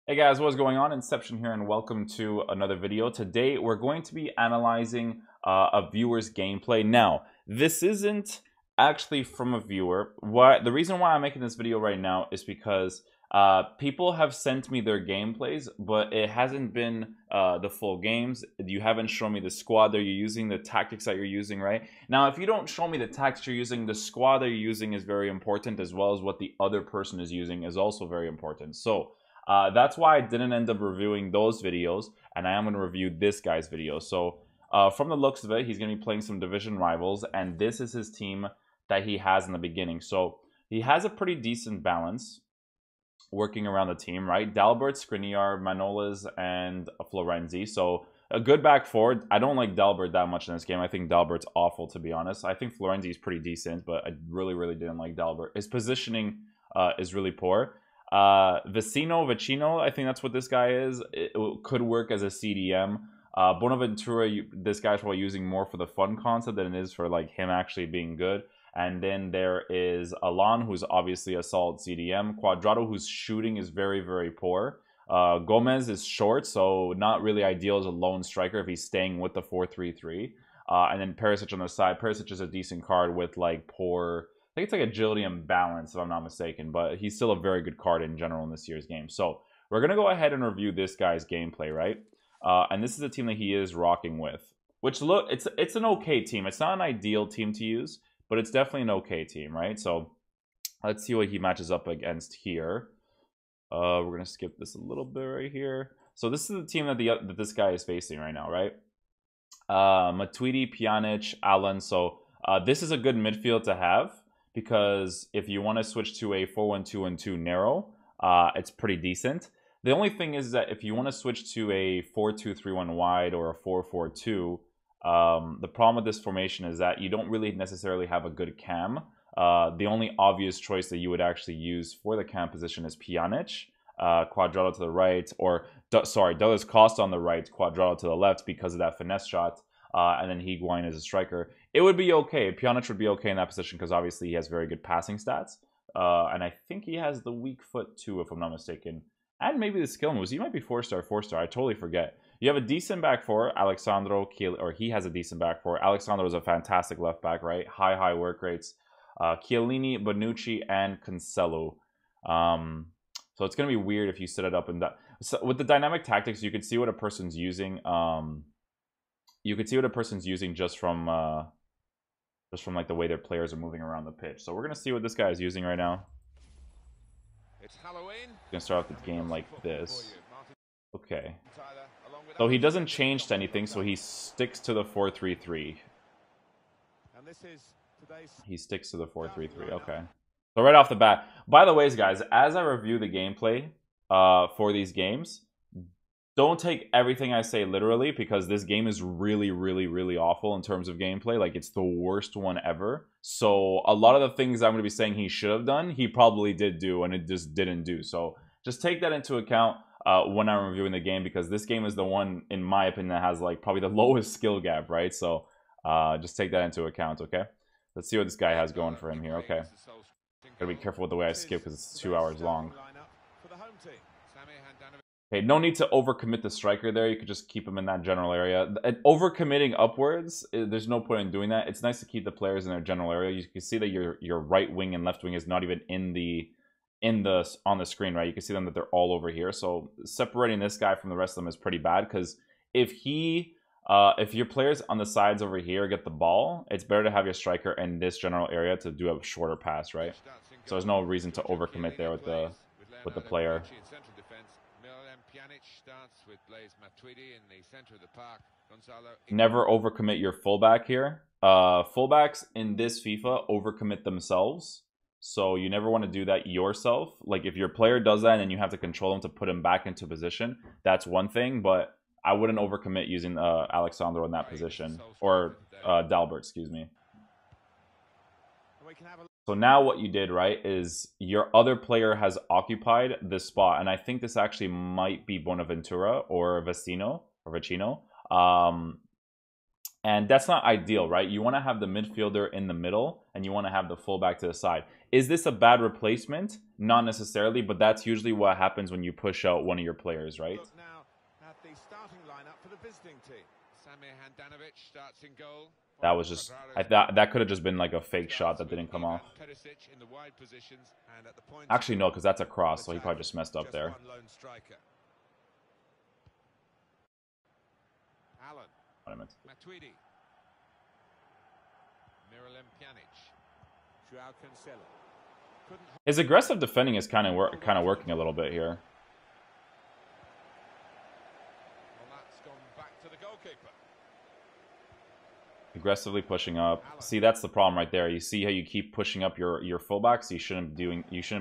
Hey guys, what's going on? Inception here, and welcome to another video. Today, we're going to be analyzing a viewer's gameplay. Now, this isn't actually from a viewer. The reason why I'm making this video right now is because people have sent me their gameplays, but it hasn't been the full games. You haven't shown me the squad that you're using, the tactics that you're using, right? Now, if you don't show me the tactics you're using, the squad that you're using is very important, as well as what the other person is using is also very important. So, that's why I didn't end up reviewing those videos, and I am going to review this guy's video. So, from the looks of it, he's going to be playing some division rivals, and this is his team that he has in the beginning. So, he has a pretty decent balance working around the team, right? Dalbert, Skriniar, Manolas, and Florenzi. So, a good back forward. I don't like Dalbert that much in this game. I think Dalbert's awful, to be honest. I think Florenzi is pretty decent, but I really didn't like Dalbert. His positioning is really poor. Vicino, I think that's what this guy is. It could work as a CDM. Bonaventura, this guy's probably using more for the fun concept than it is for like him actually being good. And then there is Alon, who's obviously a solid CDM. Quadrado, whose shooting is very poor. Gomez is short, so not really ideal as a lone striker if he's staying with the 4-3-3. And then Perisic on the side. Perisic is a decent card with like poor, I think it's like agility and balance, if I'm not mistaken, but he's still a very good card in general in this year's game. So we're going to go ahead and review this guy's gameplay, right? And this is the team that he is rocking with, which look, it's an okay team. It's not an ideal team to use, but it's definitely an okay team, right? So let's see what he matches up against here. We're going to skip this a little bit right here. So this is the team that this guy is facing right now, right? Matuidi, Pjanic, Allen. So this is a good midfield to have, because if you want to switch to a 4-1-2-1-2 narrow, it's pretty decent. The only thing is that if you want to switch to a 4-2-3-1 wide or a 4-4-2, the problem with this formation is that you don't really necessarily have a good cam. The only obvious choice that you would actually use for the cam position is Pjanic, Quadrado to the right, or Douglas Costa on the right, Quadrado to the left because of that finesse shot, and then Higuain as a striker. It would be okay. Pjanic would be okay in that position because obviously he has very good passing stats. And I think he has the weak foot too, if I'm not mistaken. And maybe the skill moves. He might be 4-star, 4-star. I totally forget. You have a decent back four, Alexandro, or he has a decent back four. Alexandro is a fantastic left back, right? High work rates. Chiellini, Bonucci, and Cancelo. So it's going to be weird if you set it up in that. So with the dynamic tactics, you can see what a person's using. You could see what a person's using just from like the way their players are moving around the pitch. So we're gonna see what this guy is using right now. It's Halloween. Gonna start off the game like this. Okay. So he doesn't change to anything, so he sticks to the 4-3-3. He sticks to the 4-3-3. Okay. So right off the bat. By the way, guys, as I review the gameplay for these games, don't take everything I say literally, because this game is really awful in terms of gameplay. Like, it's the worst one ever. So a lot of the things I'm going to be saying he should have done, he probably did do, and it just didn't do. So just take that into account when I'm reviewing the game, because this game is the one, in my opinion, that has like probably the lowest skill gap, right? So just take that into account, okay? Let's see what this guy has going for him here. Okay. Gotta be careful with the way I skip, because it's 2 hours long. Okay, no need to overcommit the striker there. You could just keep him in that general area. And overcommitting upwards, there's no point in doing that. It's nice to keep the players in their general area. You can see that your right wing and left wing is not even on the screen, right? You can see them that they're all over here. So separating this guy from the rest of them is pretty bad, because if your players on the sides over here get the ball, it's better to have your striker in this general area to do a shorter pass, right? So there's no reason to overcommit there with the player. Never overcommit your fullback here. Fullbacks in this FIFA overcommit themselves, so you never want to do that yourself. Like, if your player does that and then you have to control them to put him back into position, that's one thing, but I wouldn't overcommit using Alexandro in that position, or Dalbert, excuse me. So now what you did, right, is your other player has occupied this spot, and I think this actually might be Bonaventura or Vicino. And that's not ideal, right? You want to have the midfielder in the middle, and you want to have the fullback to the side. Is this a bad replacement? Not necessarily, but that's usually what happens when you push out one of your players, right? Look now at the starting lineup for the visiting team. Samir Handanovic starts in goal. That was just, I thought that could have just been like a fake shot that didn't come off. Actually, no, because that's a cross, so he probably just messed up there. What I meant. His aggressive defending is kind of working a little bit here. Aggressively pushing up. See, that's the problem right there. You see how you keep pushing up your fullbacks? You shouldn't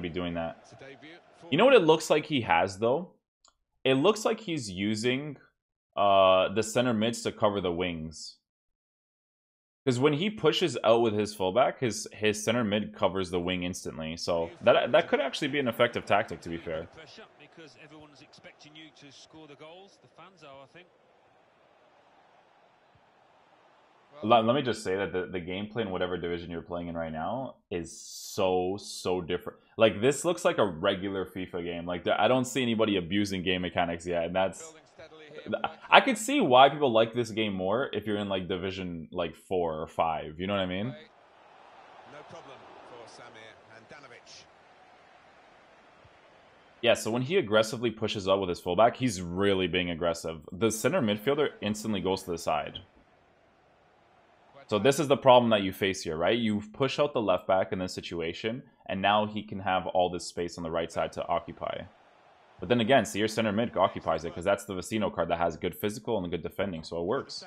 be doing that. You know what it looks like he has though? It looks like he's using the center mids to cover the wings. Because when he pushes out with his fullback, his center mid covers the wing instantly. So that could actually be an effective tactic, to be fair. Because everyone's expecting you to score the goals. The fans are, I think. Let me just say that the gameplay in whatever division you're playing in right now is so different. Like, this looks like a regular FIFA game. Like, I don't see anybody abusing game mechanics yet, and that's... I could see why people like this game more if you're in, like, division, like, 4 or 5. You know what I mean? No problem for Samir Handanovic. Yeah, so when he aggressively pushes up with his fullback, he's really being aggressive. The center midfielder instantly goes to the side. So this is the problem that you face here, right? You push out the left back in this situation, and now he can have all this space on the right side to occupy. But then again, see, your center mid occupies it, because that's the Vecino card that has good physical and good defending, so it works.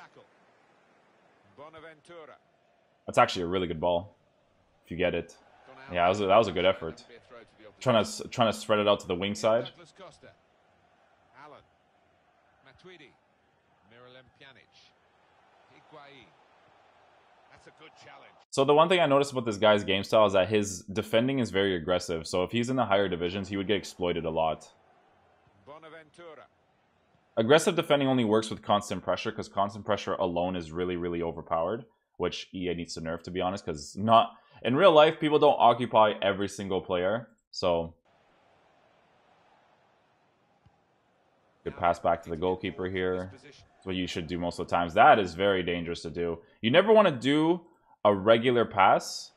That's actually a really good ball, if you get it. Yeah, that was a good effort. Trying to spread it out to the wing side. So the one thing I noticed about this guy's game style is that his defending is very aggressive. So if he's in the higher divisions, he would get exploited a lot. Aggressive defending only works with constant pressure, because constant pressure alone is really overpowered, which EA needs to nerf, to be honest, because in real life, people don't occupy every single player. So good pass back to the goalkeeper here. That's what you should do most of the times. That is very dangerous to do. You never want to do a regular pass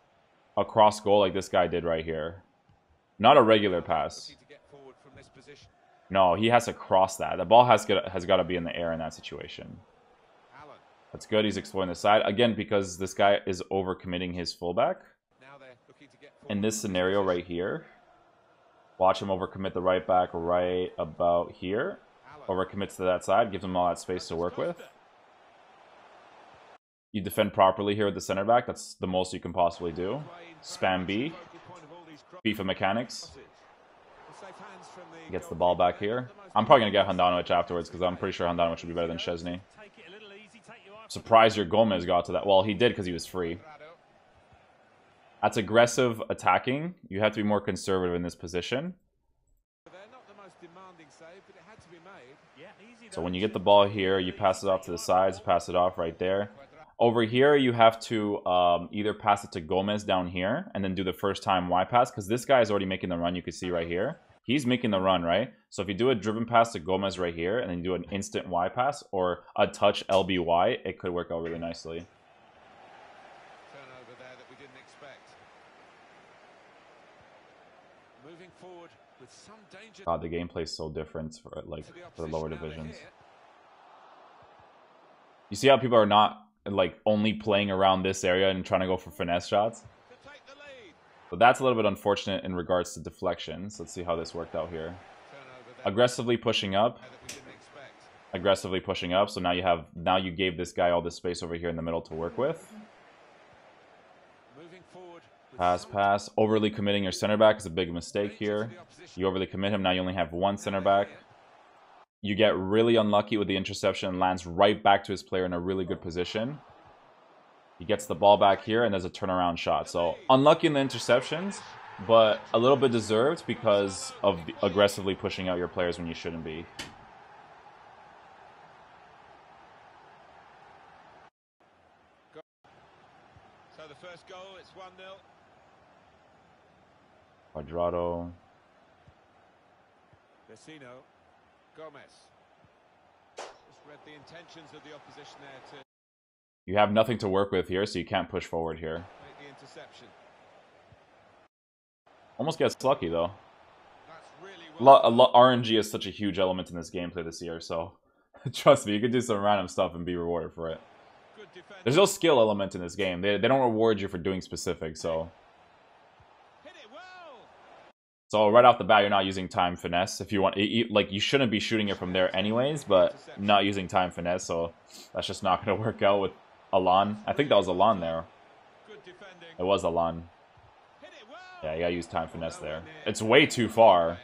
across goal like this guy did right here. Not a regular pass. No, he has to cross that. The ball has got to be in the air in that situation. That's good. He's exploring the side. Again, because this guy is overcommitting his fullback. In this scenario right here, watch him overcommit the right back right about here. Overcommits to that side, gives him all that space to work with. You defend properly here with the center back. That's the most you can possibly do. Spam B. FIFA mechanics. Gets the ball back here. I'm probably going to get Handanovic afterwards, because I'm pretty sure Handanovic would be better than Szczesny. Surprised your Gomez got to that. Well, he did because he was free. That's aggressive attacking. You have to be more conservative in this position. So when you get the ball here, you pass it off to the sides, pass it off right there. Over here, you have to either pass it to Gomez down here and then do the first time Y pass, because this guy is already making the run. You can see right here. He's making the run, right? So if you do a driven pass to Gomez right here and then you do an instant Y pass or a touch LBY, it could work out really nicely. Turnover there that we didn't expect. Moving forward with some danger. God, the gameplay is so different for the lower divisions. You see how people are not like only playing around this area and trying to go for finesse shots? So that's a little bit unfortunate in regards to deflections. Let's see how this worked out here. Aggressively pushing up. Aggressively pushing up. So now you gave this guy all this space over here in the middle to work with. Pass. Overly committing your center back is a big mistake here. You overly commit him. Now you only have one center back. You get really unlucky with the interception and lands right back to his player in a really good position. He gets the ball back here, and there's a turnaround shot. So, unlucky in the interceptions, but a little bit deserved because of aggressively pushing out your players when you shouldn't be. Quadrado. Vecino. Gomez. Just read the intentions of the opposition there to You have nothing to work with here, so you can't push forward here. make the interception. Almost gets lucky, though. That's really RNG is such a huge element in this gameplay this year, so trust me, you could do some random stuff and be rewarded for it. good defense. There's no skill element in this game. They don't reward you for doing specific, so... Hit it well. So right off the bat, you're not using time finesse. If you want, like, you shouldn't be shooting it from there anyways, but not using time finesse, so that's just not going to work out with Alon. I think that was Alon there. Good defending. It was Alon. Hit it well. Yeah, you gotta use time finesse there. It's way too far.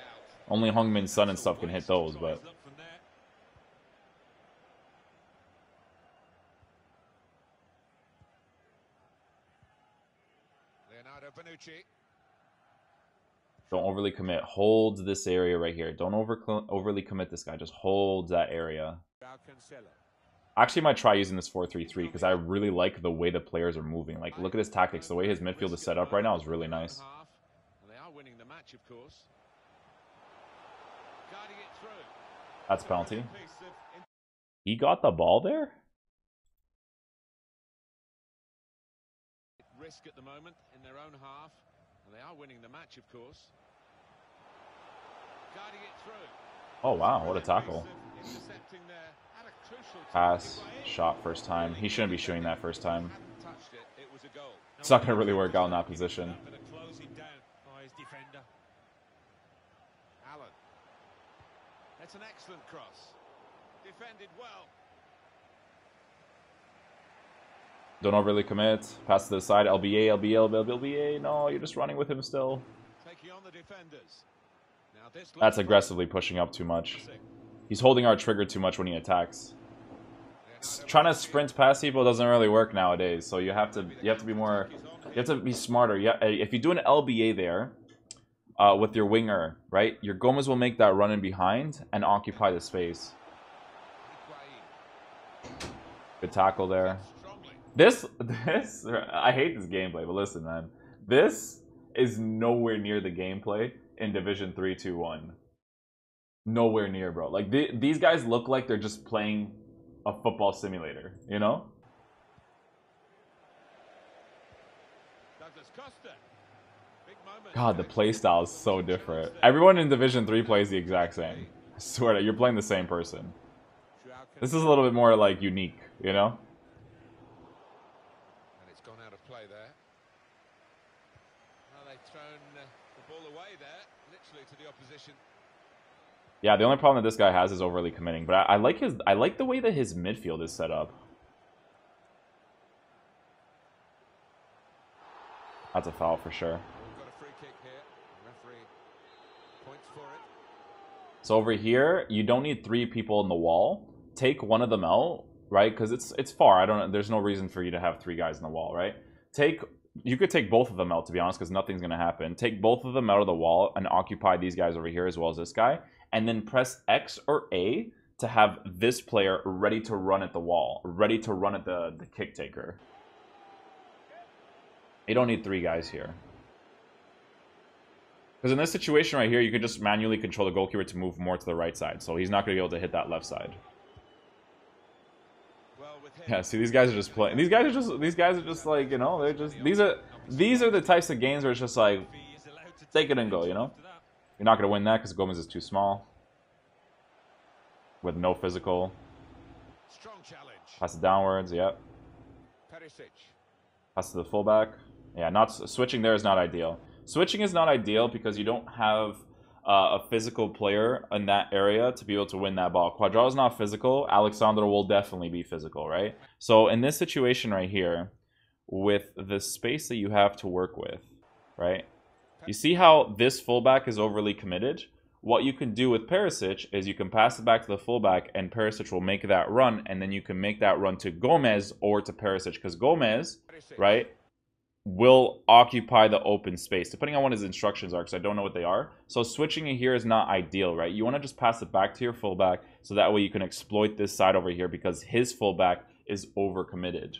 Only Hungmin's son and stuff can hit those, but... Leonardo Bonucci. Don't overly commit. Hold this area right here. Don't overly commit this guy. Just hold that area. I actually might try using this 4-3-3 because I really like the way the players are moving. Like, look at his tactics. The way his midfield is set up right now is really nice. They are winning the match, of course. Guiding it through. That's a penalty. He got the ball there? Risk at the moment in their own half. And they are winning the match, of course. Guiding it through. Oh, wow. What a tackle. Pass. Shot first time. He shouldn't be shooting that first time. It's not going to really work out in that position. Allen. That's an excellent cross. Defended well. Don't overly commit. Pass to the side. LBA, LBA, LBA. No, you're just running with him still. Taking on the defenders. Now this That's aggressively pushing up too much. He's holding our trigger too much when he attacks. Trying to sprint past people doesn't really work nowadays, so you have to be more, you have to be smarter. Yeah, if you do an LBA there with your winger, right, your Gomez will make that run in behind and occupy the space. Good tackle there. This I hate this gameplay, but listen, man, this is nowhere near the gameplay in Division 3-2-1. Nowhere near, bro. Like these guys look like they're just playing a football simulator, you know? God, the playstyle is so different. Everyone in Division 3 plays the exact same. I swear to you, you're playing the same person. This is a little bit more like unique, you know? And it's gone out of play there. Well, they've thrown the ball away there, literally to the opposition. Yeah, the only problem that this guy has is overly committing, but I like the way that his midfield is set up. That's a foul for sure. We've got a free kick here. The referee points for it. So over here, you don't need 3 people in the wall. Take one of them out, right? Because it's far. There's no reason for you to have 3 guys in the wall, right? You could take both of them out, to be honest, because nothing's gonna happen. Take both of them out of the wall and occupy these guys over here as well as this guy. And then press X or A to have this player ready to run at the wall, ready to run at the kick taker. You don't need 3 guys here. Because in this situation right here, you could just manually control the goalkeeper to move more to the right side. So he's not going to be able to hit that left side. Yeah, see, these guys are just playing. These guys are just like, you know, they're just, these are the types of games where it's just like, take it and go, you know? You're not going to win that because Gomez is too small. With no physical. Strong challenge. Pass it downwards, yep. Perisic. Pass to the fullback. Yeah, switching there is not ideal. Switching is not ideal because you don't have a physical player in that area to be able to win that ball. Quadrado's not physical. Alexandro will definitely be physical, right? So in this situation right here, with the space that you have to work with, right? You see how this fullback is overly committed? What you can do with Perisic is you can pass it back to the fullback and Perisic will make that run, and then you can make that run to Gomez or to Perisic, because Gomez, right, will occupy the open space, depending on what his instructions are, because I don't know what they are. So switching it here is not ideal, right? You want to just pass it back to your fullback, so that way you can exploit this side over here, because his fullback is overcommitted.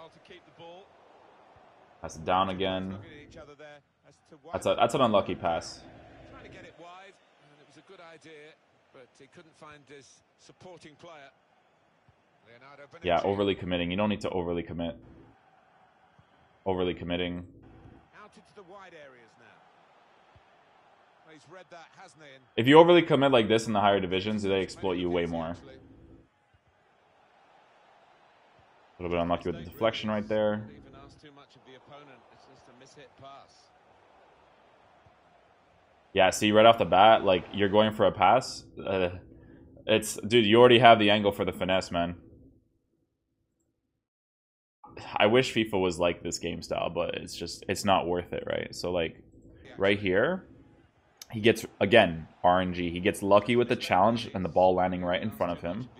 well to keep the ball. Pass it down again. Looking at each other there as to why That's an unlucky pass. trying to get it wide, and it was a good idea, but he couldn't find his supporting player. Leonardo Bonucci. Yeah, overly committing. You don't need to overly commit. Overly committing. Out into the wide areas now. Well, he's read that, hasn't he? And If you overly commit like this in the higher divisions, they exploit you way more. actually. A little bit unlucky with the deflection right there. Not even asked too much of the opponent. It's just a mishit pass. Yeah, see, right off the bat, like, you're going for a pass. Dude, you already have the angle for the finesse, man. I wish FIFA was like this game style, but it's not worth it, right? So, like, right here, he gets, again, RNG. He gets lucky with the challenge and the ball landing right in front of him.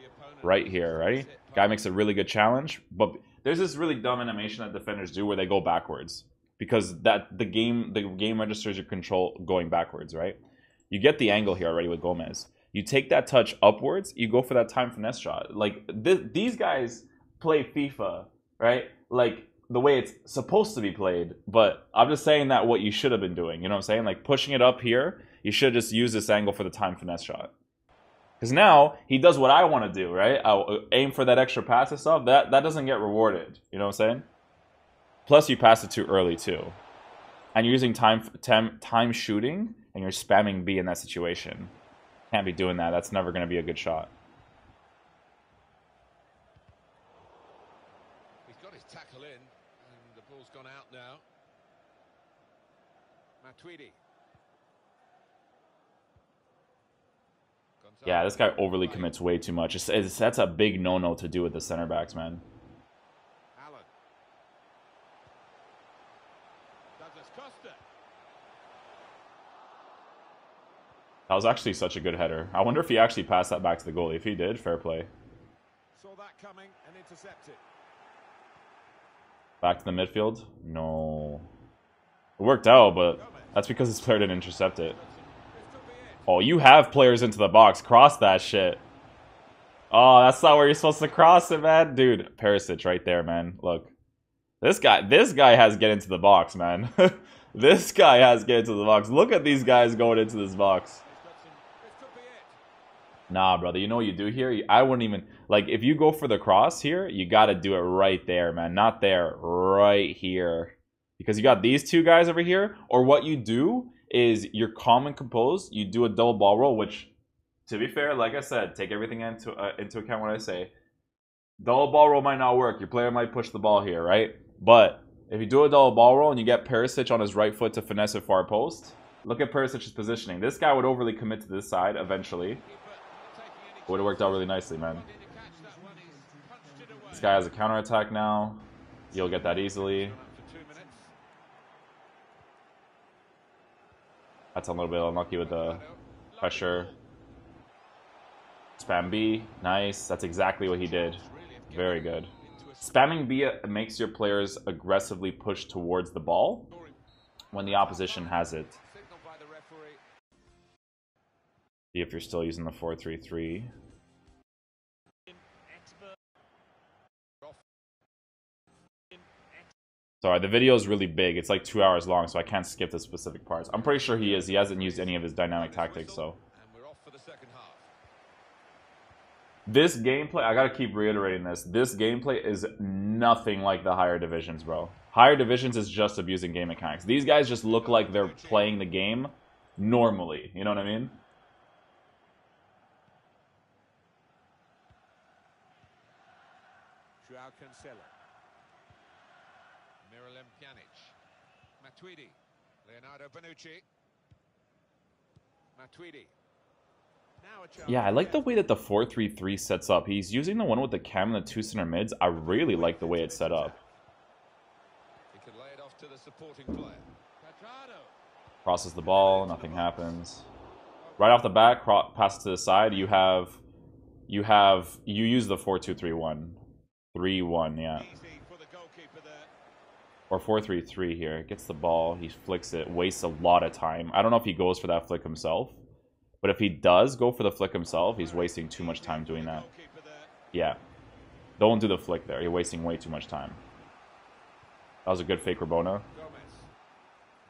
Right here, right? Guy makes a really good challenge, but there's this really dumb animation that defenders do where they go backwards. Because the game registers your control going backwards, right? You get the angle here already with Gomez. You take that touch upwards, you go for that time finesse shot. Like, these guys play FIFA, right? Like, the way it's supposed to be played. But I'm just saying that what you should have been doing. You know what I'm saying? Like, pushing it up here, you should just use this angle for the time finesse shot. Because now, he does what I want to do, right? I'll aim for that extra pass and stuff. That doesn't get rewarded. You know what I'm saying? Plus, you pass it too early, too. And you're using time shooting, and you're spamming B in that situation. Can't be doing that. That's never going to be a good shot. He's got his tackle in, and the ball's gone out now. Matuidi. Yeah, this guy overly commits way too much. That's a big no-no to do with the center backs, man. Allen. Douglas Costa. That was actually such a good header. I wonder if he actually passed that back to the goalie. If he did, fair play. Saw that coming and intercepted. Back to the midfield? No. It worked out, but that's because his player didn't intercept it. Oh, you have players into the box. Cross that shit. Oh, that's not where you're supposed to cross it, man. Dude, Perisic right there, man. Look. This guy has to get into the box, man. This guy has to get into the box. Look at these guys going into this box. Nah, brother. You know what you do here? I wouldn't even... Like, if you go for the cross here, you got to do it right there, man. Not there. Right here. Because you got these two guys over here. Or what you do is you're calm and composed. You do a double ball roll, which, to be fair, like I said, take everything into account when I say. Double ball roll might not work. Your player might push the ball here, right? But if you do a double ball roll and you get Perisic on his right foot to finesse a far post, look at Perisic's positioning. This guy would overly commit to this side eventually. It would have worked out really nicely, man. This guy has a counterattack now. You'll get that easily. That's a little bit unlucky with the pressure. Spam B. Nice. That's exactly what he did. Very good. Spamming B makes your players aggressively push towards the ball when the opposition has it. See if you're still using the 4-3-3. Sorry, the video is really big. It's like 2 hours long, so I can't skip the specific parts. I'm pretty sure he is. He hasn't used any of his dynamic tactics, so. This gameplay, I gotta keep reiterating this. This gameplay is nothing like the higher divisions, bro. Higher divisions is just abusing game mechanics. These guys just look like they're playing the game normally. You know what I mean? Joao Cancelo. Miralem Pjanic. Matuidi. Leonardo Bonucci. Matuidi. Yeah, I like the way that the 4-3-3 sets up. He's using the one with the cam and the two center mids. I really like the way it's set up. He can lay it off to the supporting player. Crosses the ball, nothing happens. Right off the bat, pass to the side. You use the 4-2-3-1. 3-1, yeah. Or 4-3-3 here. Gets the ball, he flicks it, wastes a lot of time. I don't know if he goes for that flick himself. But if he does go for the flick himself, he's wasting too much time doing that. Yeah. Don't do the flick there. You're wasting way too much time. That was a good fake Rabona.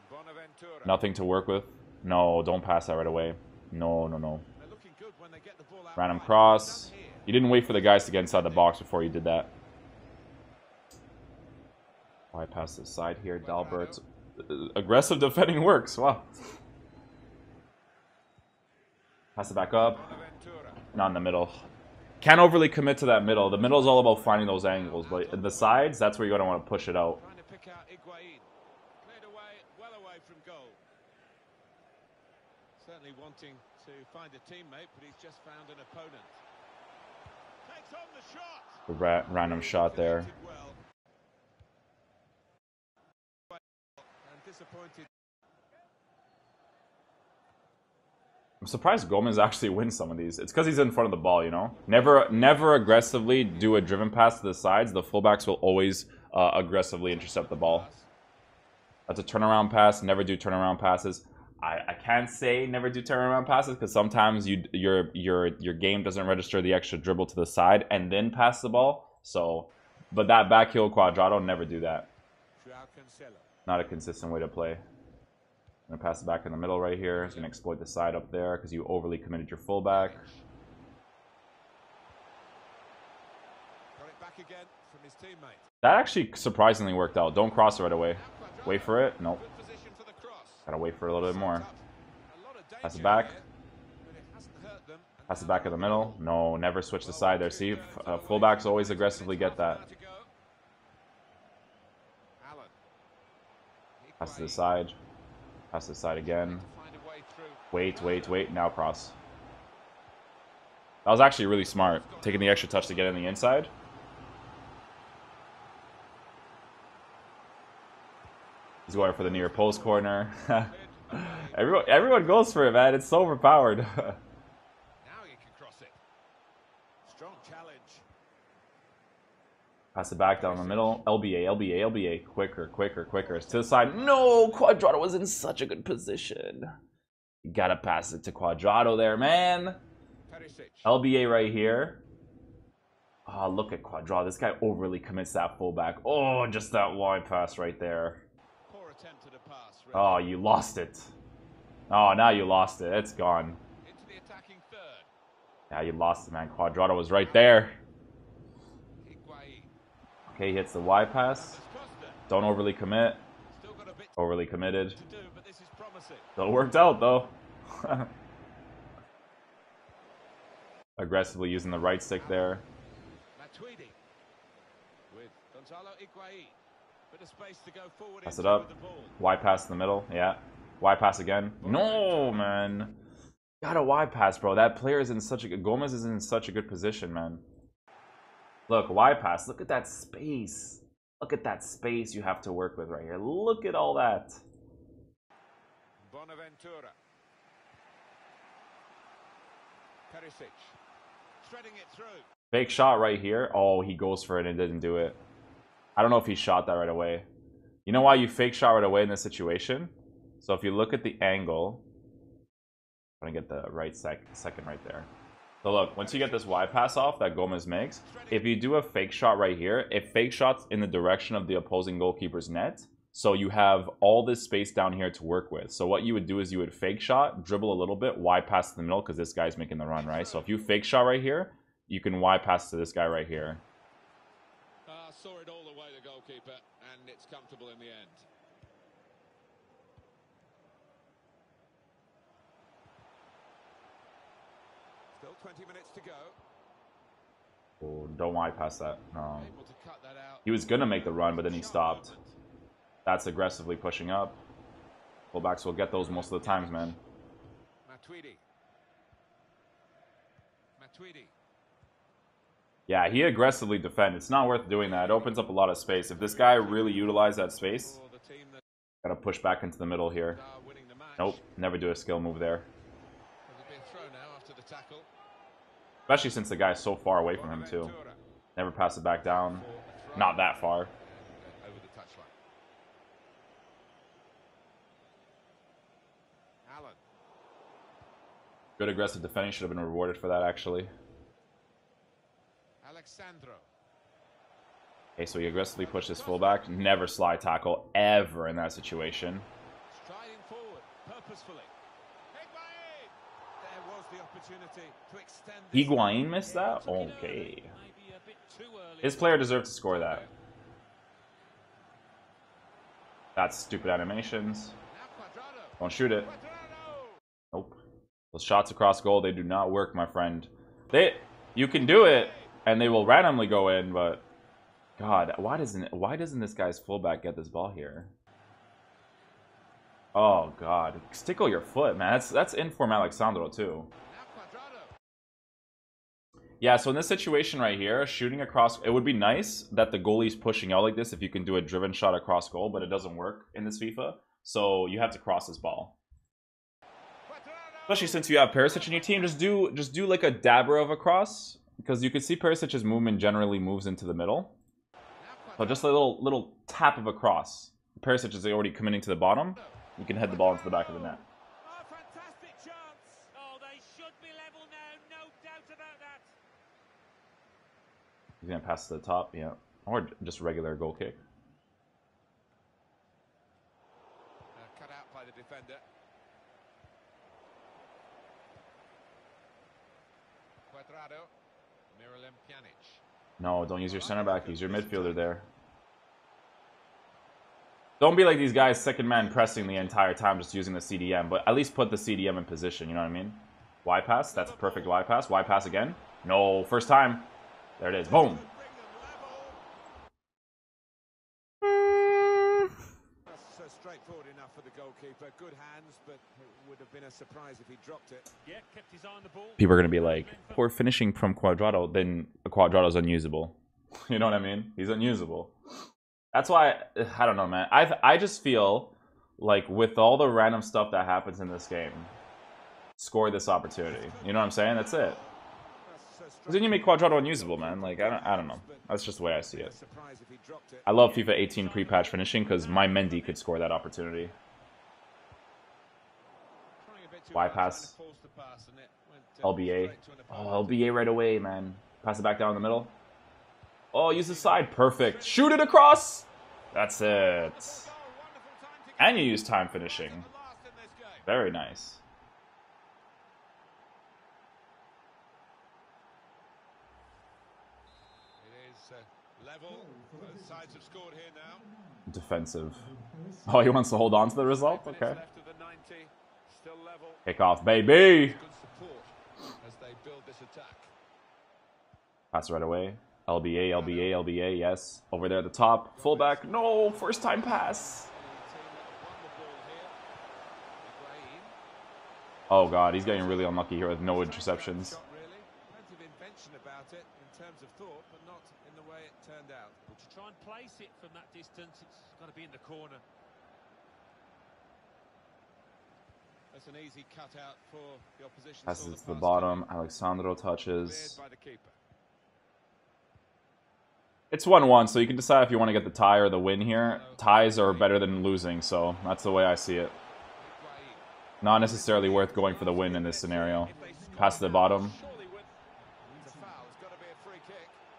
Bonaventura. Nothing to work with. No, don't pass that right away. No, no, no. They're looking good when they get the ball out Random wide. cross. Done here. You didn't wait for the guys to get inside the box before you did that. Bypass the side here. Dalbert. Aggressive defending works. Wow. Pass it back up. Bonaventura. Not in the middle. Can't overly commit to that middle. The middle is all about finding those angles, but the sides, that's where you're going to want to push it out. Trying to pick out Higuain. Cleared away, well away from goal. Certainly wanting to find a teammate, but he's just found an opponent. Takes on the shot. The random shot there. Connected well. And disappointed. I'm surprised Gomez actually wins some of these. It's because he's in front of the ball, you know? Never aggressively do a driven pass to the sides. The fullbacks will always aggressively intercept the ball. That's a turnaround pass. Never do turnaround passes. I can't say never do turnaround passes because sometimes your game doesn't register the extra dribble to the side and then pass the ball. So, but that back heel quadrado, never do that. Not a consistent way to play. I'm going to pass it back in the middle right here. He's going to exploit the side up there because you overly committed your fullback. Got it back again from his teammate. That actually surprisingly worked out. Don't cross it right away. Wait for it. Nope. Good position for the cross. Gotta wait for a little bit more. A lot of Pass it danger back. here, but it hasn't hurt them. And Pass it now back in the middle. No, never switch the side there. See, fullbacks always aggressively get that. Allen. Pass to the side. Pass to the side again. Wait. Now cross. That was actually really smart. Taking the extra touch to get in the inside. He's going for the near post corner. Everyone goes for it, man. It's so overpowered. Now you can cross it. Strong challenge. Pass it back down the middle. LBA. Quicker. It's to the side. No! Quadrado was in such a good position. You gotta pass it to Quadrado there, man. Perisic. LBA right here. Oh, look at Quadrado. This guy overly commits that fullback. Oh, just that wide pass right there. Poor attempt at a pass. Really. Oh, you lost it. Oh, now you lost it. It's gone. Into the attacking third. Yeah, you lost it, man. Quadrado was right there. Higuain. Okay, he hits the Y pass. Costa. Don't overly commit. Still got a bit Overly committed. to do, but this is promising. Still worked out, though. Aggressively using the right stick there. Matuidi with Gonzalo Higuain. Bit of space to go forward. Pass into it up. with the ball. Y pass in the middle. Yeah. Y pass again. No, man. Got a Y pass, bro. That player is in such a good... Gomez is in such a good position, man. Look, Y pass. Look at that space. Look at that space you have to work with right here. Look at all that. Bonaventura. Perisic. Threading it through. Fake shot right here. Oh, he goes for it and didn't do it. I don't know if he shot that right away. You know why you fake shot right away in this situation? So if you look at the angle, I'm gonna get the right second right there. So look, once you get this Y pass off that Gomez makes, if you do a fake shot right here, it fake shots in the direction of the opposing goalkeeper's net. So you have all this space down here to work with. So what you would do is you would fake shot, dribble a little bit, Y pass to the middle because this guy's making the run, right? So if you fake shot right here, you can Y pass to this guy right here. Saw it all the way, the goalkeeper, and it's comfortable in the end. Still 20 minutes to go. Oh, don't Y pass that. No. Able to cut that out. He was going to make the run, but then he stopped. That's aggressively pushing up. Fullbacks will get those most of the times, man. Matuidi. Yeah, he aggressively defends. It's not worth doing that. It opens up a lot of space. If this guy really utilized that space, For the team that gotta push back into the middle here. are winning the match. Nope, never do a skill move there. Has it been thrown now after the tackle? Especially since the guy's so far away from him, too. Never pass it back down. Not that far. Over the touchline. Allen. Good aggressive defending. Should have been rewarded for that, actually. Alexandro. Okay, so he aggressively pushed his fullback. Never slide tackle ever in that situation. Striding forward, purposefully. Higuain! There was the opportunity to extend this. Higuain missed that? Okay. His player deserved to score that. That's stupid animations. Don't shoot it. Nope. Those shots across goal, they do not work, my friend. You can do it, and they will randomly go in, but God, why doesn't this guy's fullback get this ball here? Oh God, tickle your foot, man. That's in from Alexandro too. Yeah, so in this situation right here, shooting across, it would be nice that the goalie's pushing out like this if you can do a driven shot across goal, but it doesn't work in this FIFA. So you have to cross this ball. Especially since you have Perisic in your team, just do like a dabber of a cross, because you can see Perisic's movement generally moves into the middle. So just a little tap of a cross. Perisic is already committing to the bottom. You can head the ball into the back of the net. Oh, fantastic chance! Oh, they should be level now, no doubt about that. He's gonna pass to the top, yeah, or just regular goal kick. Cut out by the defender. Cuadrado, Miralem Pjanic. No, don't use your center back. Use your midfielder there. Don't be like these guys, second man pressing the entire time, just using the CDM. But at least put the CDM in position. You know what I mean? Y pass. That's a perfect Y pass. Y pass again. No, first time. There it is. Boom. That's straightforward enough for the goalkeeper. Good hands, but it would have been a surprise if he dropped it. Yeah, kept his eye on the ball. People are gonna be like, poor finishing from Cuadrado. Then Cuadrado's unusable. You know what I mean? He's unusable. That's why I don't know, man. I just feel like with all the random stuff that happens in this game, score this opportunity. You know what I'm saying? That's it. Because then you make Cuadrado unusable, man. Like I don't know. That's just the way I see it. I love FIFA 18 pre-patch finishing because my Mendy could score that opportunity. Y pass. LBA. Oh, LBA right away, man. Pass it back down the middle. Oh, use the side. Perfect. Shoot it across. That's it. And you use time finishing. Very nice. It is level. Both sides have scored here now. Defensive. Oh, he wants to hold on to the result? Okay. Kick off, baby. Pass right away. LBA, LBA, LBA, yes. Over there at the top. Fullback. No, first time pass. Oh god, he's getting really unlucky here with no interceptions. Plenty of invention about it in terms of thought, but not in the way it turned out. But to try and place it from that distance, it's got to be in the corner. That's an easy cutout for the opposition. Passes to the bottom. Alexandro touches. It's 1-1, so you can decide if you want to get the tie or the win here. Ties are better than losing, so that's the way I see it. Not necessarily worth going for the win in this scenario. Pass to the bottom.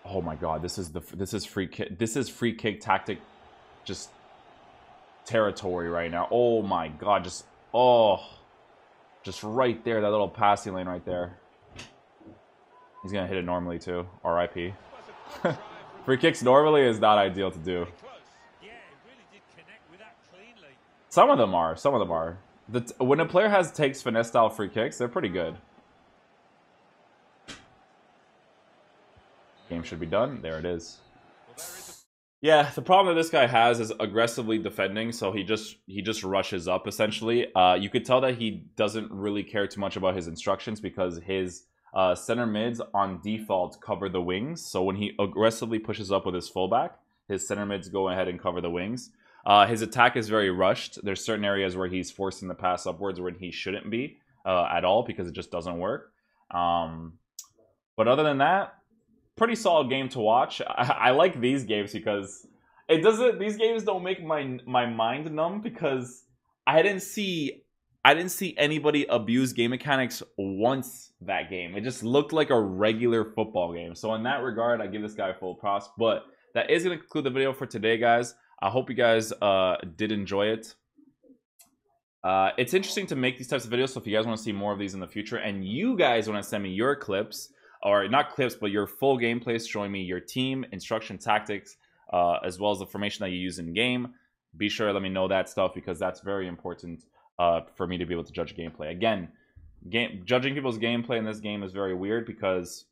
Oh my god, this is free kick. This is free kick tactic, just territory right now. Oh my god, just right there, that little passing lane right there. He's gonna hit it normally too. RIP. Free kicks normally is not ideal to do. Some of them are. Some of them are. When a player takes finesse style free kicks, they're pretty good. Game should be done. There it is. Yeah, the problem that this guy has is aggressively defending, so he just rushes up essentially. You could tell that he doesn't really care too much about his instructions because his center mids on default cover the wings. So when he aggressively pushes up with his fullback, his center mids go ahead and cover the wings. His attack is very rushed. There's certain areas where he's forcing the pass upwards when he shouldn't be at all because it just doesn't work. But other than that, pretty solid game to watch. I like these games because it doesn't. These games don't make my mind numb because I didn't see anybody abuse game mechanics once that game. It just looked like a regular football game. So in that regard, I give this guy full props. But that is going to conclude the video for today, guys. I hope you guys did enjoy it. It's interesting to make these types of videos, so if you guys want to see more of these in the future, and you guys want to send me your clips, or not clips, but your full gameplays showing me your team, instruction, tactics, as well as the formation that you use in game, be sure to let me know that stuff, because that's very important for me to be able to judge gameplay. Again, judging people's gameplay in this game is very weird, because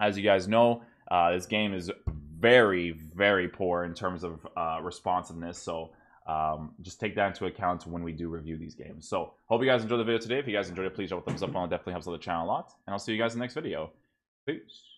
as you guys know, this game is very, very poor in terms of responsiveness, so just take that into account when we do review these games. So hope you guys enjoyed the video today. If you guys enjoyed it, please drop a thumbs up on it. Definitely helps out the channel a lot, and I'll see you guys in the next video. Peace.